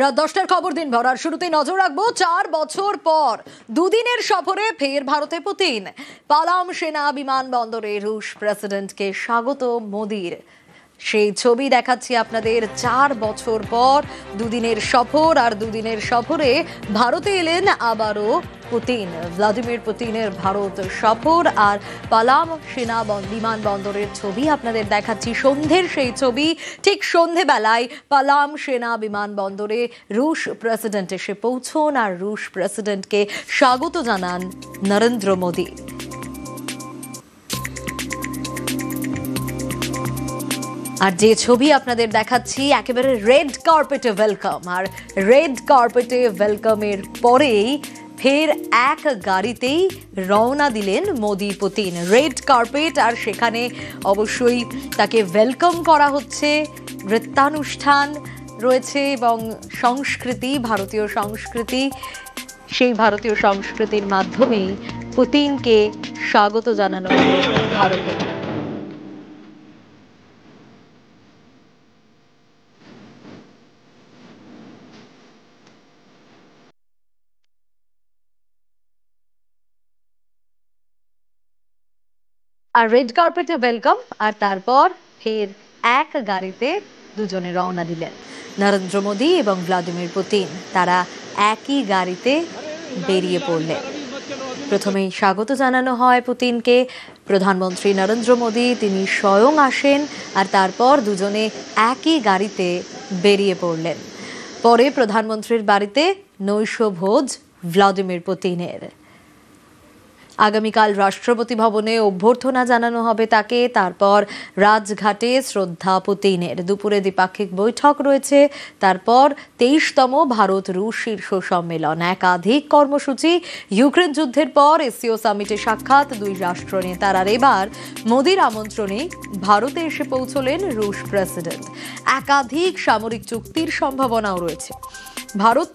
রাত 10টার খবর দিন ভর। আর শুরুতেই নজর রাখবো 4 বছর পর দুদিনের সফরে ফের ভারতে পুতিন। পালাম সেনা বিমানবন্দরে রুশ প্রেসিডেন্টকে স্বাগত মোদির। সেই ছবি দেখাচ্ছি আপনাদের। 4 বছর পর দুদিনের সফর, আর দুদিনের সফরে ভারতে এলেন আবারও পুতিন। ভ্লাদিমির পুতিনের ভারত সফর আর পালাম সেনা বিমানবন্দরের ছবি আপনাদের দেখাচ্ছি। সন্ধ্যের সেই ছবি, ঠিক সন্ধ্যেবেলায় পালাম সেনা বিমানবন্দরে রুশ প্রেসিডেন্ট এসে পৌঁছন আর রুশ প্রেসিডেন্টকে স্বাগত জানান নরেন্দ্র মোদী। আর যে ছবি আপনাদের দেখাচ্ছি, একেবারে রেড কার্পেটে ওয়েলকাম। আর রেড কার্পেটে ওয়েলকামের পরেই ফের এক গাড়িতেই রওনা দিলেন মোদি পুতিন। রেড কার্পেট, আর সেখানে অবশ্যই তাকে ওয়েলকাম করা হচ্ছে। নৃত্যানুষ্ঠান রয়েছে এবং সংস্কৃতি, ভারতীয় সংস্কৃতি, সেই ভারতীয় সংস্কৃতির মাধ্যমেই পুতিনকে স্বাগত জানানো হলো ভারতে। আর রেড কার্পেটে ওয়েলকাম, আর তারপর ফের এক গাড়িতে দুজনে রওনা দিলেন নরেন্দ্র মোদী এবং ভ্লাদিমির পুতিন। তারা একই গাড়িতে বেরিয়ে পড়লেন। প্রথমেই স্বাগত জানানো হয় পুতিনকে। প্রধানমন্ত্রী নরেন্দ্র মোদী তিনি স্বয়ং আসেন, আর তারপর দুজনে একই গাড়িতে বেরিয়ে পড়লেন। পরে প্রধানমন্ত্রীর বাড়িতে নৈশভোজ ভ্লাদিমির পুতিনের। আগামীকাল রাষ্ট্রপতি ভবনে অভ্যর্থনা জানানো হবে তাকে। তারপর রাজঘাটে শ্রদ্ধা পুতিনের। দুপুরে দ্বিপাক্ষিক বৈঠক রয়েছে। তারপর 23তম ভারত রুশ শীর্ষ সম্মেলন, একাধিক কর্মসূচি। ইউক্রেন যুদ্ধের পর এসসিও সামিটে সাক্ষাৎ দুই রাষ্ট্র নেতার। আর এবার মোদির আমন্ত্রণে ভারতে এসে পৌঁছলেন রুশ প্রেসিডেন্ট। একাধিক সামরিক চুক্তির সম্ভাবনাও রয়েছে। ভারত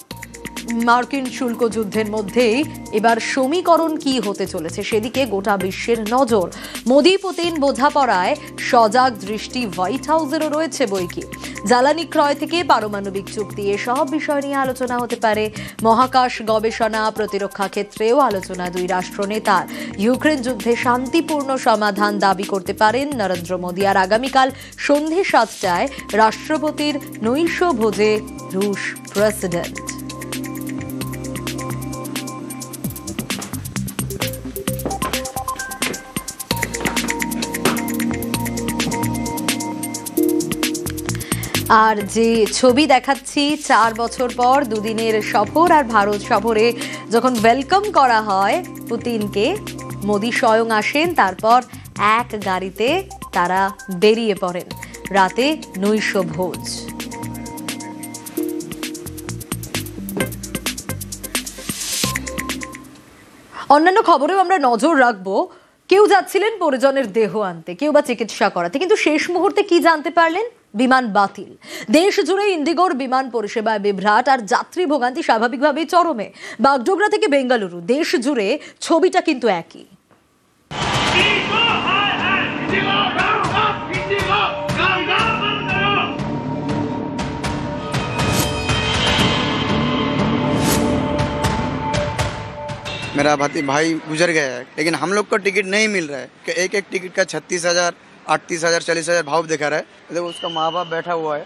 মার্কিন শুল্ক যুদ্ধের মধ্যেই এবার সমীকরণ কি হতে চলেছে সেদিকে গোটা বিশ্বের নজর। মোদি পুতিন বোঝাপড়ায় সজাগ দৃষ্টি হোয়াইট হাউসেরও রয়েছে বইকি। জ্বালানি ক্রয় থেকে পারমাণবিক চুক্তি, এসব বিষয় নিয়ে আলোচনা হতে পারে। মহাকাশ গবেষণা, প্রতিরক্ষা ক্ষেত্রেও আলোচনা দুই রাষ্ট্র নেতার। ইউক্রেন যুদ্ধে শান্তিপূর্ণ সমাধান দাবি করতে পারেন নরেন্দ্র মোদী। আর আগামীকাল সন্ধে 7টায় রাষ্ট্রপতির নৈশ ভোজে রুশ প্রেসিডেন্ট। আর যে ছবি দেখাচ্ছি, 4 বছর পর দুদিনের সফর আর ভারত সফরে যখন ওয়েলকাম করা হয় পুতিনকে, মোদি স্বয়ং আসেন। তারপর এক গাড়িতে তারা বেরিয়ে পড়েন। রাতে নৈশভোজ। অন্যান্য খবরেও আমরা নজর রাখবো। কেউ যাচ্ছিলেন পরিজনের দেহ আনতে, কেউ বা চিকিৎসা করাতে, কিন্তু শেষ মুহূর্তে কি জানতে পারলেন? বিমান বাতিল। দেশ জুড়ে ইন্ডিগোর বিমান পরিষেবায় বিভ্রাট আর যাত্রী ভোগান্তি স্বাভাবিকভাবেই চরমে। বাগডোগরা থেকে বেঙ্গালুরু, দেশ জুড়ে ছবিটা কিন্তু একই। मेरा भाई गुजर गया है, लेकिन हम लोग को टिकट नहीं मिल रहा है कि एक एक टिकट का 36,000, 38,000, 40,000 भाव दिखा रहा है। देखो उसका माँ बाप बैठा हुआ है,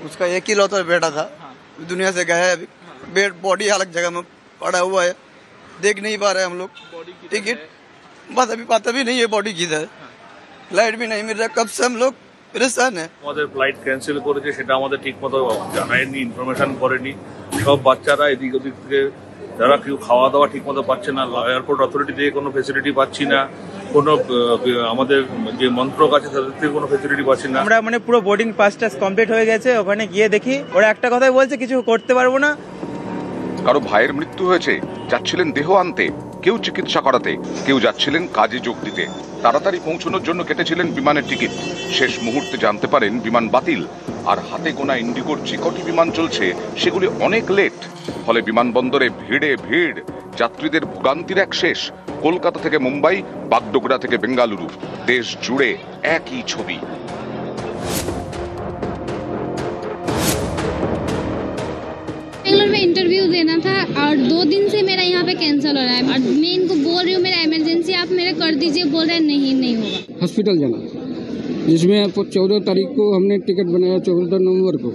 उसका एक ही लौता बेटा था, दुनिया से गया है अभी। बेड बॉडी अलग जगह में पड़ा हुआ है, देख नहीं पा रहे हम लोग टिकट। बस अभी पता भी नहीं है बॉडी किधर है। फ्लाइट भी नहीं मिल रहा, कब से हम लोग परेशान है। আমাদের ফ্লাইট ক্যান্সেল করেছে, সেটা আমাদের ঠিক মতো জানায়নি, ইনফরমেশন করেনি। সব বাচ্চারা এদিক ওদিক থেকে, যারা কেউ খাওয়া দাওয়া ঠিক মতো পাচ্ছে না, এয়ারপোর্ট অথরিটি থেকে কোনো ফেসিলিটি পাচ্ছি না, কোনো আমাদের যে মন্ত্রক আছে তাদের থেকে কোনো ফেসিলিটি পাচ্ছি না। আমরা পুরো বোর্ডিং পাসটা কমপ্লিট হয়ে গেছে, ওখানে গিয়ে দেখি ওরা একটা কথাই বলছে, কিছু করতে পারবো না। কারো ভাইয়ের মৃত্যু হয়েছে, যাচ্ছিলেন দেহ আনতে, কেউ চিকিৎসা করাতে, কেউ যাচ্ছিলেন কাজে যোগ দিতে। তাড়াতাড়ি পৌঁছানোর জন্য কেটেছিলেন বিমানের টিকিট। শেষ মুহূর্তে জানতে পারেন বিমান বাতিল। আর হাতে গোনা ইন্ডিগোর যে কটি বিমান চলছে সেগুলি অনেক লেট। ফলে বিমানবন্দরে ভিড়ে ভিড়, যাত্রীদের ভোগান্তির এক শেষ। কলকাতা থেকে মুম্বাই, বাগডোগরা থেকে বেঙ্গালুরু, দেশ জুড়ে একই ছবি। में इंटरव्यू देना था और 2 दिन से मेरा यहाँ पे कैंसिल हो रहा है और मैं इनको बोल रही हूँ मेरा इमरजेंसी आप मेरे कर दीजिए, बोल रहे हैं नहीं होगा। हॉस्पिटल जाना जिसमें 14 तारीख को हमने टिकट बनाया, 14 नवंबर को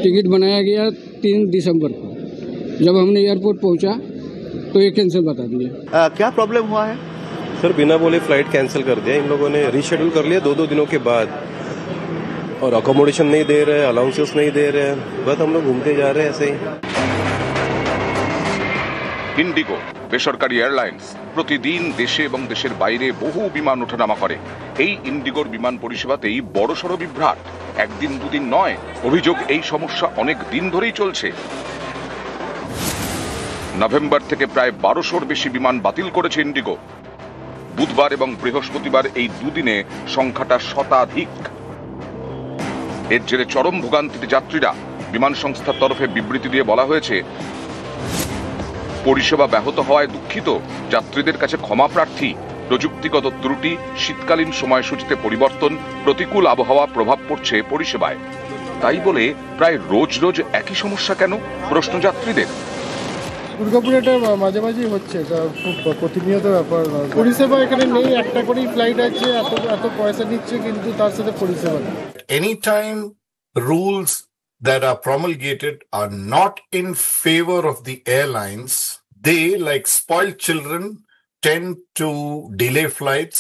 टिकट बनाया गया 3 दिसंबर को। जब हमने एयरपोर्ट पहुँचा तो ये कैंसिल बता दिया। क्या प्रॉब्लम हुआ है सर? बिना बोले फ्लाइट कैंसिल कर दिया इन लोगों ने, रीशेड्यूल कर लिया 2 दिनों के बाद, और अकोमोडेशन नहीं दे रहे, अलाउंसेस नहीं दे रहे, बस हम लोग घूमते जा रहे हैं ऐसे ही। ইন্ডিগো বেসরকারি এয়ারলাইন্স প্রতিদিন দেশে এবং দেশের বাইরে বহু বিমান ওঠানামা করে। এই ইন্ডিগোর বিমান পরিষেবাতেই বড়সড় বিভ্রাট, একদিন দুদিন নয়। অভিযোগ এই সমস্যা অনেক দিন ধরেই চলছে। নভেম্বর থেকে প্রায় 1200-র বেশি বিমান বাতিল করেছে ইন্ডিগো। বুধবার এবং বৃহস্পতিবার এই দুদিনে সংখ্যাটা শতাধিক। এর জেরে চরম ভোগান্তিতে যাত্রীরা। বিমান সংস্থার তরফে বিবৃতি দিয়ে বলা হয়েছে, পরিষেবা ব্যাহত হওয়ায় দুঃখিত, যাত্রীদের কাছে ক্ষমা প্রার্থী। প্রযুক্তিগত ত্রুটি, শীতকালীন সময়সূচিতে পরিবর্তন, প্রতিকূল আবহাওয়া প্রভাব পড়ছে পরিষেবায়। তাই বলে প্রায় রোজ রোজ একই সমস্যা কেন, প্রশ্ন যাত্রীদের। দুর্গাপুরে এটা মাঝে মাঝেই হচ্ছে, এটা খুব প্রতিনিয়ত ব্যাপার। পরিষেবা এখানে নেই, একটা করেই ফ্লাইট আছে, এত পয়সা নিচ্ছে কিন্তু তার সাথে পরিষেবা নেই। Anytime rules that are promulgated are not in favor of the airlines, they, like spoiled children, tend to delay flights,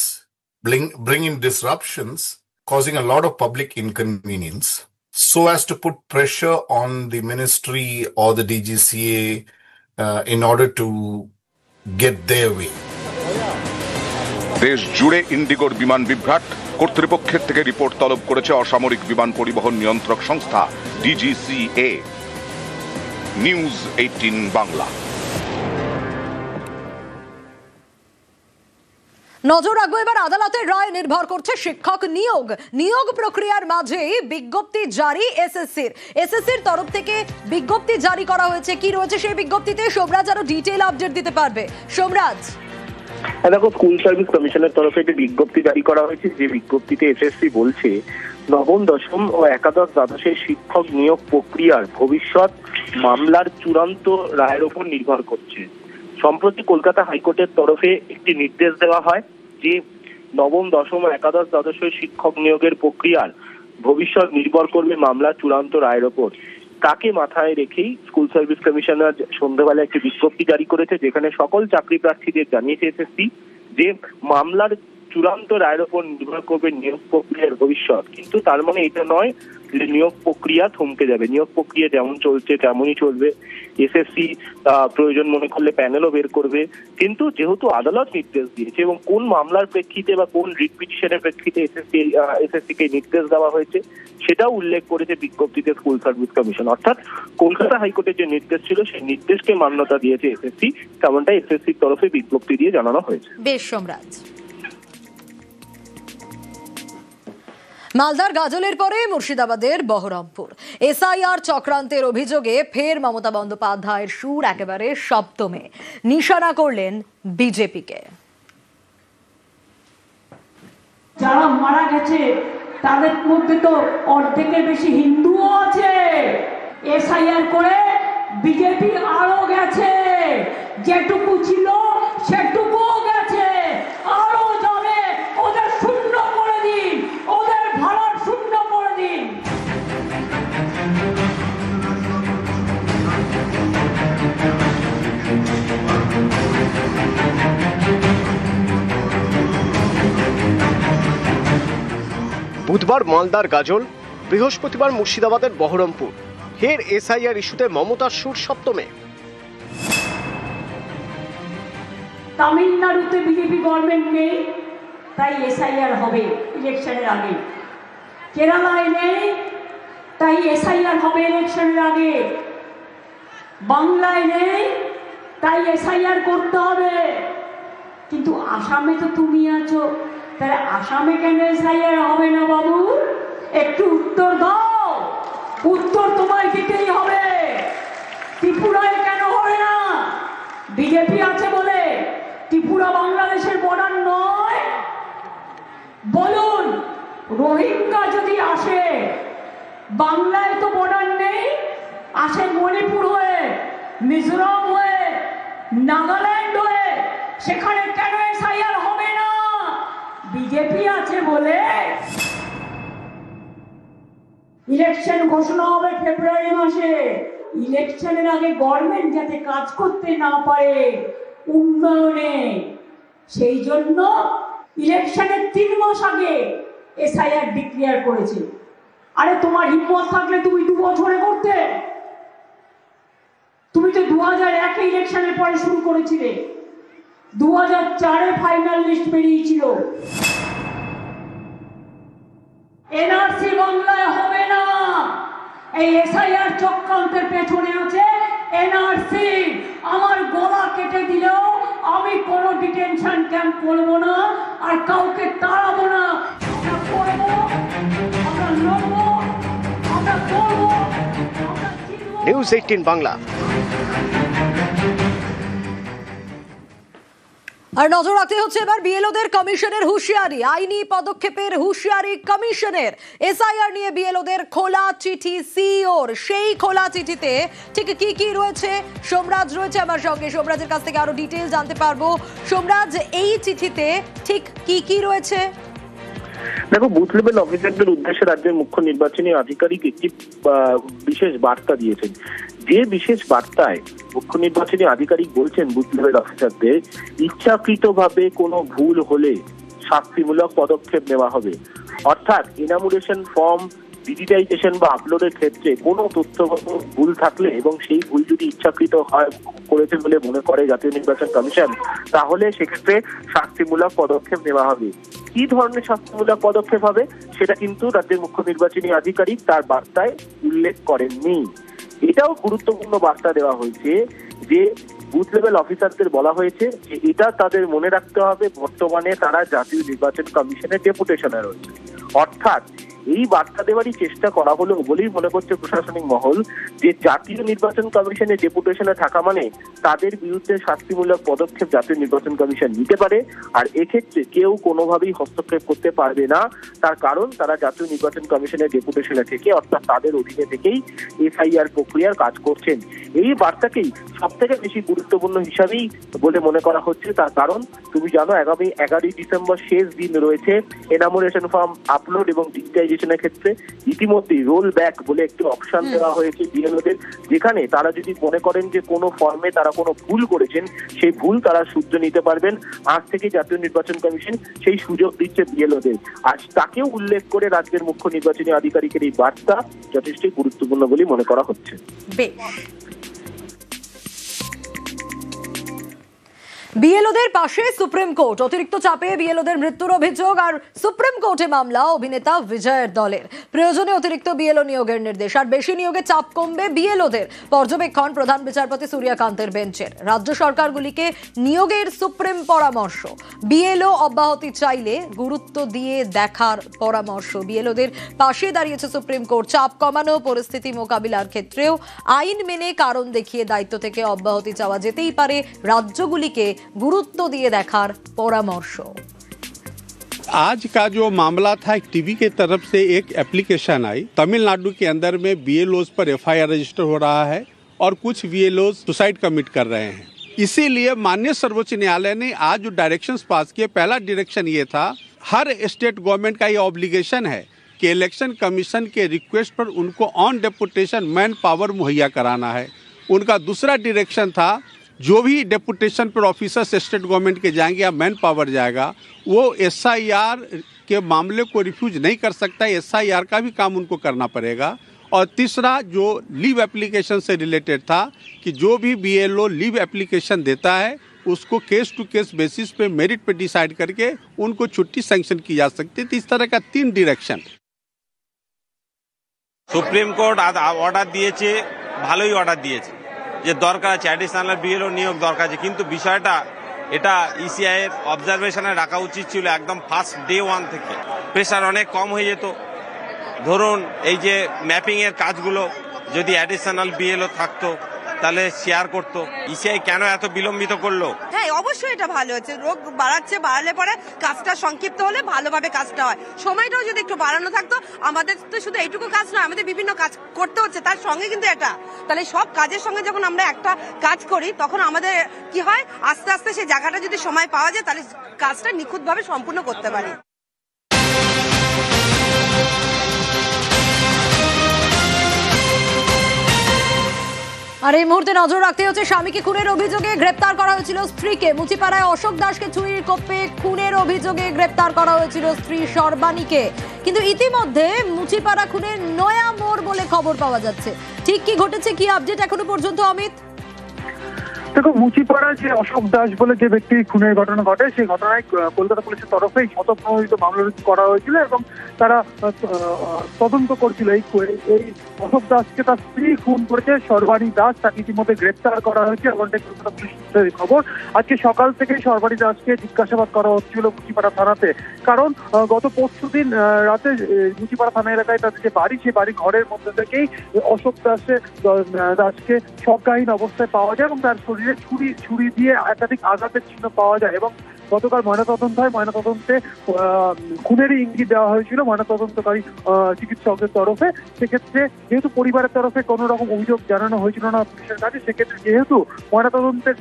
bring in disruptions, causing a lot of public inconvenience, so as to put pressure on the ministry or the DGCA in order to get their way. দেশ জুড়ে ইন্ডিগোর বিমান বিভ্রাট। কর্তৃপক্ষের থেকে report তলব করেছে অসামরিক বিমান পরিবহন নিয়ন্ত্রক সংস্থা DGCA। নিউজ 18 বাংলা। নজর রাখবো এবার আদালতের রায় নির্ভর করছে শিক্ষক নিয়োগ প্রক্রিয়ার মাঝেই বিজ্ঞপ্তি জারি এসএসসির তরফ থেকে বিজ্ঞপ্তি জারি করা হয়েছে। কি রয়েছে সেই বিজ্ঞপ্তিতে, সোমরাজ আরো ডিটেইল আপডেট দিতে পারবে। সোমরাজ, দেখো, স্কুল সার্ভিস কমিশনের তরফে একটি বিজ্ঞপ্তি জারি করা হয়েছে, যে বিজ্ঞপ্তিতে এসএসসি বলছে নবম, দশম ও একাদশ দ্বাদশের শিক্ষক নিয়োগ প্রক্রিয়ার ভবিষ্যৎ মামলার চূড়ান্ত রায়ের উপর নির্ভর করছে। সম্প্রতি কলকাতা হাইকোর্টের তরফে একটি নির্দেশ দেওয়া হয় যে নবম, দশম ও একাদশ দ্বাদশের শিক্ষক নিয়োগের প্রক্রিয়ার ভবিষ্যৎ নির্ভর করবে মামলার চূড়ান্ত রায়ের ওপর। তাকে মাথায় রেখেই স্কুল সার্ভিস কমিশনার সন্ধ্যাবেলা একটি বিজ্ঞপ্তি জারি করেছে, যেখানে সকল চাকরি প্রার্থীদের জানিয়েছে এসএসসি যে মামলার চূড়ান্ত রায়ের ওপর নির্ভর করবে নিয়োগ প্রক্রিয়ার ভবিষ্যৎ। কিন্তু তার মানে এটা নয় যে নিয়োগ প্রক্রিয়া থমকে যাবে। নিয়োগ প্রক্রিয়া যেমন চলছে তেমনই চলবে। এসএসসি প্রয়োজন মনে করলে প্যানেলও বের করবে। কিন্তু যেহেতু আদালত নির্দেশ দিয়েছে এবং কোন মামলার প্রেক্ষিতে বা কোন রিট পিটিশনের প্রেক্ষিতে এসএসসি কে নির্দেশ দেওয়া হয়েছে সেটাও উল্লেখ করেছে বিজ্ঞপ্তিতে স্কুল সার্ভিস কমিশন। অর্থাৎ কলকাতা হাইকোর্টের যে নির্দেশ ছিল সেই নির্দেশকে মান্যতা দিয়েছে এসএসসি, তেমনটাই এসএসসির তরফে বিজ্ঞপ্তি দিয়ে জানানো হয়েছে। বেশ সোমরাজ। মালদার গাজলের পরে মুর্শিদাবাদের বহরমপুর এসআইআর চক্রান্তের অভিযোগে ফের মমতা বন্দ্যোপাধ্যায়ের সুর একেবারে সপ্তমে, নিশানা করলেন বিজেপিকে। যারা মারা গেছে তাদের মধ্যে তো অর্ধেকের বেশি হিন্দুও আছে। এসআইআর করে বিজেপি আরো গেছে, যেটুকু ছিল সেটুকুও গেছে, আরো যাবে। ওদের শূন্য করে দিন, ওদের ভাড়া শূন্য করে দিন। বুধবার মালদার গাজল, বৃহস্পতিবার মুর্শিদাবাদের বহরমপুর। ফের এসআইআর ইস্যুতে মমতার সুর সপ্তমে। তামিলনাড়ুতে বিজেপি গভর্নমেন্ট নেই, তাই এসআইআর হবে ইলেকশনের আগে। কেরালায় নেই, তাই এসআইআর হবে ইলেকশনের আগে। বাংলায় নেই, তাই এসআইআর করতে হবে। কিন্তু আসামে তো তুমি আছো, তাহলে আসামে কেন এসআইআর হবে না বাবু? একটু উত্তর দাও, উত্তর তোমায় দিতেই হবে। ত্রিপুরায় কেন হবে না? বিজেপি আছে বলে ত্রিপুরা বাংলাদেশের বর্ডার নয়? বলুন, রোহিঙ্গা যদি আসে, বাংলায় তো বর্ডার নেই, আসে মণিপুর হয়ে, মিজোরাম হয়ে, নাগাল্যান্ড হয়ে, সেখানে কেন এসআইআর হবে না? বিজেপি আছে বলে। ইলেকশন ঘোষণা হবে ফেব্রুয়ারি মাসে। ইলেকশনের আগে গভর্নমেন্ট যাতে কাজ করতে না পারে উন্নয়নে, সেই জন্য ইলেকশনের 3 মাস আগে এসআইআর ডিক্লেয়ার করেছে। আরে তোমার হিম্মত থাকলে তুমি 2 বছরে করতে। তুমি তো 2001 ইলেকশনের পরে শুরু করেছিলে, 2004 ফাইনাল লিস্ট বেরিয়েছিল। এনআরসি বাংলায় হবে না। এই এসআইআর চক্রান্তের পেছনে আছে এনআরসি। আমার গলা কেটে দিলেও আমি কোনো ডিটেনশন ক্যাম্প করব না, আর কাউকে তাড়াবো না। আমরা করবো, আমরা লড়বো, আমরা করবো, আমরা জিতবো। নিউজ 18 বাংলা। আর নজর রাখতে হচ্ছে এবার বিএলওদের কমিশনের হুঁশিয়ারি, আইনি পদক্ষেপের হুঁশিয়ারি কমিশনের। এসআইআর নিয়ে বিএলওদের খোলা চিঠি সিইওর। সেই খোলা চিঠিতে ঠিক কি কি রয়েছে, সোমরাজ রয়েছে আমার সঙ্গে, সোমরাজের কাছ থেকে আরো ডিটেইল জানতে পারবো। সোমরাজ, এই চিঠিতে ঠিক কি কি রয়েছে? দেখো, বুথ লেভেল অফিসারদের উদ্দেশ্যে রাজ্যের মুখ্য নির্বাচনী আধিকারিক একটি বিশেষ বার্তা দিয়েছেন। যে বিশেষ বার্তায় মুখ্য নির্বাচনী আধিকারিক বলছেন বুথ লেভেল অফিসারদের ইচ্ছাকৃতভাবে কোনো ভুল হলে শাস্তিমূলক পদক্ষেপ নেওয়া হবে। অর্থাৎ ইনামুরেশন ফর্ম ডিজিটাইজেশন বা আপলোডের ক্ষেত্রে কোনো তথ্যগত ভুল থাকলে এবং সেই ভুল যদি ইচ্ছাকৃত হয় করেছে বলে মনে করে জাতীয় নির্বাচন কমিশন, তাহলে সেক্ষেত্রে শাস্তিমূলক পদক্ষেপ নেওয়া হবে। কি ধরনের শাস্তিমূলক পদক্ষেপ হবে সেটা কিন্তু রাজ্যের মুখ্য নির্বাচনী আধিকারিক তার বার্তায় উল্লেখ করেননি। এটাও গুরুত্বপূর্ণ বার্তা দেওয়া হয়েছে যে বুথ লেভেল অফিসারদের বলা হয়েছে যে এটা তাদের মনে রাখতে হবে বর্তমানে তারা জাতীয় নির্বাচন কমিশনের ডেপুটেশনে রয়েছে। অর্থাৎ এই বার্তা দেওয়ারই চেষ্টা করা হলো বলেই মনে করছে প্রশাসনিক মহল, যে জাতীয় নির্বাচন কমিশনের ডেপুটেশনে থাকা মানে তাদের বিরুদ্ধে শাস্তিমূলক পদক্ষেপ জাতীয় নির্বাচন কমিশন নিতে পারে। আর এক্ষেত্রে কেউ কোনোভাবেই হস্তক্ষেপ করতে পারবে না, তার কারণ তারা জাতীয় নির্বাচন কমিশনের ডেপুটেশনে থেকে, অর্থাৎ তাদের অধীনে থেকেই এসআইআর প্রক্রিয়ার কাজ করছেন। এই বার্তাকেই সব থেকে বেশি গুরুত্বপূর্ণ হিসাবেই বলে মনে করা হচ্ছে। তার কারণ তুমি জানো, আগামী 11 ডিসেম্বর শেষ দিন রয়েছে এনামুরেশন ফর্ম আপলোড এবং ডিজিটাইজেশনের ক্ষেত্রে। ইতিমধ্যেই রোল ব্যাক বলে একটি অপশন দেওয়া হয়েছে বিএলওদের, যেখানে তারা যদি মনে করেন যে কোনো ফর্মে তারা কোনো ভুল করেছেন, সেই ভুল তারা শুধরে নিতে পারবেন। আজ থেকে জাতীয় নির্বাচন কমিশন সেই সুযোগ দিচ্ছে বিএলওদের। আজ তাকেও উল্লেখ করে রাজ্যের মুখ্য নির্বাচনী আধিকারিকের এই বার্তা যথেষ্ট গুরুত্বপূর্ণ বলে মনে করা হচ্ছে। বিএলওদের পাশে সুপ্রিম কোর্ট। অতিরিক্ত চাপে বিএলওদের মৃত্যুর অভিযোগ আর সুপ্রিম কোর্টে মামলা অভিনেতা বিজয়ের দলের। প্রয়োজনে অতিরিক্ত বিএলও নিয়োগের নির্দেশ, আর বেশি নিয়োগে চাপ কমবে বিএলওদের। পর্যবেক্ষণ প্রধান বিচারপতি সূর্যকান্তের বেঞ্চের। রাজ্য সরকারগুলিকে নিয়োগের সুপ্রিম পরামর্শ। বিএলও অব্যাহতি চাইলে গুরুত্ব দিয়ে দেখার পরামর্শ। বিএলওদের পাশে দাঁড়িয়েছে সুপ্রিম কোর্ট। চাপ কমানো, পরিস্থিতি মোকাবিলার ক্ষেত্রেও আইন মেনে কারণ দেখিয়ে দায়িত্ব থেকে অব্যাহতি চাওয়া যেতেই পারে। রাজ্যগুলিকে गुरुत्व दिए देखार परामर्श। आज का जो मामला था, एक टीवी के तरफ से एक एप्लीकेशन आई। तमिलनाडु के अंदर में बीएलओज पर एफआईआर रजिस्टर हो रहा है और कुछ बीएलओज सुसाइड कमिट कर रहे हैं। इसीलिए माननीय सर्वोच्च न्यायालय ने आज जो डायरेक्शंस पास किए, पहला डायरेक्शन ये था, हर स्टेट गवर्नमेंट का ये ऑब्लिगेशन है कि इलेक्शन कमीशन के रिक्वेस्ट पर उनको ऑन डेपुटेशन मैन पावर मुहैया कराना है। उनका दूसरा डायरेक्शन था, जो भी डेपुटेशन पर ऑफिसर्स स्टेट गवर्नमेंट के जाएंगे या मैन पावर जाएगा, वो एसआईआर के मामले को रिफ्यूज नहीं कर सकता। एसआईआर का भी काम उनको करना पड़ेगा। और तीसरा जो लीव एप्लीकेशन से रिलेटेड था कि जो भी बीएलओ लीव एप्लीकेशन देता है उसको केस टू केस बेसिस पे मेरिट पे डिसाइड करके उनको छुट्टी सैंक्शन की जा सकती है। इस तरह का 3 डायरेक्शन সুপ্রিম কোর্ট অর্ডার দিয়েছে, ভালোই অর্ডার দিয়েছে যে দরকার আছে অ্যাডিশনাল বিএলও নিয়োগ দরকার আছে, কিন্তু বিষয়টা এটা ইসিআই এর অবজারভেশনে রাখা উচিত ছিল একদম ফার্স্ট ডে 1 থেকে। প্রেশার অনেক কম হয়ে যেত। ধরুন এই যে ম্যাপিং এর কাজগুলো যদি অ্যাডিশনাল বিএলও থাকতো তাহলে শেয়ার করতো। ইসিআই কেন এত বিলম্বিত করলো? হ্যাঁ, অবশ্যই এটা ভালো হচ্ছে। রোগ বাড়ালে পরে কাজটা সংক্ষিপ্ত হলে ভালোভাবে কাজটা হয়। সময়টাও যদি একটু বাড়ানো থাকতো, আমাদের তো শুধু এইটুকু কাজ নয়, আমাদের বিভিন্ন কাজ করতে হচ্ছে, তার সঙ্গে কিন্তু এটা, তাহলে সব কাজের সঙ্গে যখন আমরা একটা কাজ করি তখন আমাদের কি হয়, আস্তে আস্তে সেই জায়গাটা যদি সময় পাওয়া যায় তাহলে কাজটা নিখুঁতভাবে সম্পূর্ণ করতে পারি। আর এই মুহূর্তে নজর রাখতে হচ্ছে স্বামীকে খুনের অভিযোগে গ্রেপ্তার করা হয়েছিল স্ত্রীকে। মুচিপাড়ায় অশোক দাসকে চুরির কোপে খুনের অভিযোগে গ্রেপ্তার করা হয়েছিল স্ত্রী সর্বাণীকে। কিন্তু ইতিমধ্যে মুচিপাড়া খুনের নয়া মোড় বলে খবর পাওয়া যাচ্ছে। ঠিক কি ঘটেছে, কি আপডেট এখনো পর্যন্ত অমিত? দেখো, মুচিপাড়া যে অশোক দাস বলে যে ব্যক্তি খুনের ঘটনা ঘটে, সেই ঘটনায় কলকাতা পুলিশের তরফে স্বতঃপ্রণোদিত মামলা রুজু করা হয়েছিল এবং তারা তদন্ত করছিল। এই অশোক দাসকে তার স্ত্রী খুন করেছে সর্বাণী দাস, তাকে ইতিমধ্যে গ্রেপ্তার করা হয়েছে। এমনটাই কলকাতা পুলিশের খবর। আজকে সকাল থেকে সর্বাণী দাসকে জিজ্ঞাসাবাদ করা হচ্ছিল মুচিপাড়া থানাতে, কারণ গত পরশুদিন রাতে মুচিপাড়া থানা এলাকায় তাদের যে বাড়ি, সেই বাড়ি ঘরের মধ্যে থেকেই অশোক দাসকে সজ্ঞাহীন অবস্থায় পাওয়া যায় এবং তার শরীরে ছুরি দিয়ে একাধিক আঘাতের চিহ্ন পাওয়া যায়। এবং গতকাল ময়নাতদন্ত হয়, ময়নাতদন্তে খুনেরই ইঙ্গিত দেওয়া হয়েছিল ময়নাতদন্তকারী চিকিৎসকের তরফে। সেক্ষেত্রে যেহেতু পরিবারের তরফে কোনো রকম অভিযোগ জানানো হয়েছিল না পুলিশের কাছে, সেক্ষেত্রে যেহেতু ময়নাতদন্তের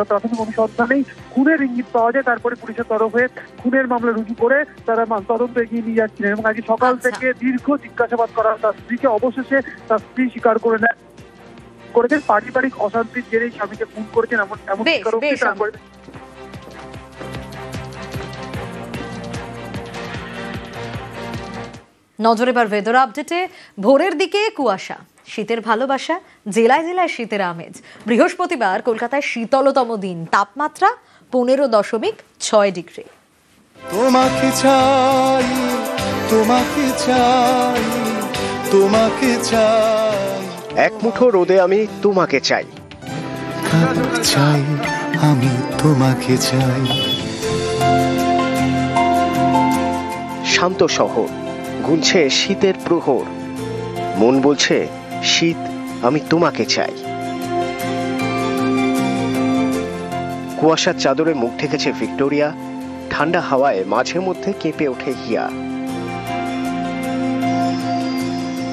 প্রাথমিক অনুসন্ধানেই খুনের ইঙ্গিত পাওয়া যায়, তারপরে পুলিশের তরফে খুনের মামলা রুজু করে তারা তদন্ত এগিয়ে নিয়ে যাচ্ছিলেন। এবং আজ সকাল থেকে দীর্ঘ জিজ্ঞাসাবাদ করা তার স্ত্রীকে। অবশেষে তার স্ত্রী স্বীকার করে নেয় করেছেন পারিবারিক অশান্তির জেরেই স্বামীকে খুন করেছেন এমন তারপরে। নজরে এবার ওয়েদার আপডেটে। ভোরের দিকে কুয়াশা, শীতের ভালোবাসা, জেলায় জেলায় শীতের আমেজ। বৃহস্পতিবার কলকাতায় শীতলতম দিন, তাপমাত্রা 15.6 ডিগ্রি। তোমাকে চাই, তোমাকে চাই, তোমাকে চাই, এক মুঠো রোদে আমি তোমাকে চাই, চাই আমি তোমাকে চাই। শান্ত শহর, গুনছে শীতের প্রহর, মন বলছে শীত আমি তোমাকে চাই। কুয়াশার চাদরে মুখ ঢেকেছে ভিক্টোরিয়া, ঠান্ডা হাওয়ায় মাঝে মধ্যে কেঁপে ওঠে হিয়া।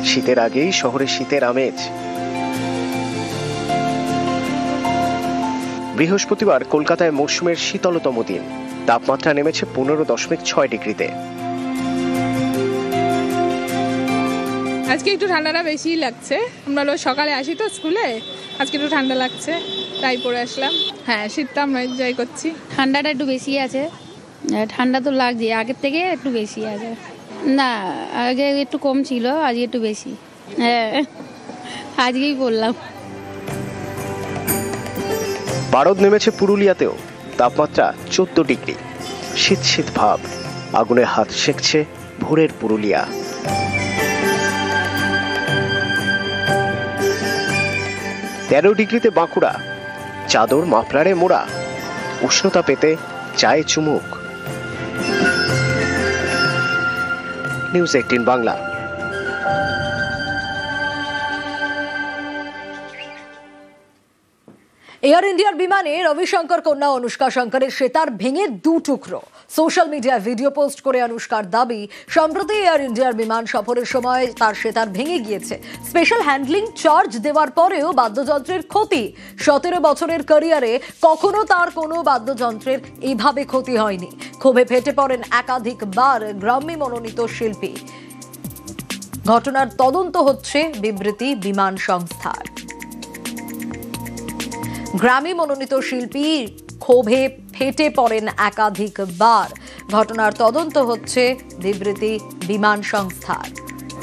শীতের আগেই শহরে শীতের আমেজ। বৃহস্পতিবার কলকাতায় মৌসুমের শীতলতম দিন, তাপমাত্রা নেমেছে 15.6 ডিগ্রিতে। আজকে একটু ঠান্ডাটা বেশি লাগছে, আমরা রোজ সকালে আসি তো স্কুলে, আজকে একটু ঠান্ডা লাগছে তাই পরে আসলাম। হ্যাঁ, শীতটা আমরা এনজয় করছি। ঠান্ডাটা একটু বেশি আছে, ঠান্ডা তো লাগছে, আগের থেকে একটু বেশি আছে। না, আগে একটু কম ছিল, আজকে একটু বেশি। হ্যাঁ, আজকেই বললাম। পারদ নেমেছে পুরুলিয়াতেও, তাপমাত্রা 14 ডিগ্রি। শীত শীত ভাব, আগুনে হাত সেঁকছে ভোরের পুরুলিয়া। তেরো ডিগ্রিতে বাঁকুড়া, চাদর মাফলারে মোড়া, উষ্ণতা পেতে চায় চুমুক। নিউজ 18 বাংলা। এয়ার ইন্ডিয়ার বিমানে রবিশঙ্কর কন্যা অনুষ্কা শঙ্করের সেতার ভেঙে 2 টুকরো। সোশ্যাল মিডিয়ায় ভিডিও পোস্ট করে অনুষ্কার দাবি, সম্প্রতি এয়ার ইন্ডিয়ার বিমান সফরের সময় তার সেতার ভেঙে গিয়েছে। স্পেশাল হ্যান্ডলিং চার্জ দেওয়ার পরেও বাদ্যযন্ত্রের ক্ষতি। 17 বছরের ক্যারিয়ারে কখনো তার কোনো বাদ্যযন্ত্রের এইভাবে ক্ষতি হয়নি। ক্ষোভে ফেটে পড়েন একাধিকবার গ্রাম্য মনোনীত শিল্পী। ঘটনার তদন্ত হচ্ছে বিবৃতি বিমান সংস্থার। গ্রামী মনোনীত শিল্পী ক্ষোভে ফেটে পড়েন একাধিকবার। ঘটনার তদন্ত হচ্ছে বিবৃতি বিমান সংস্থার।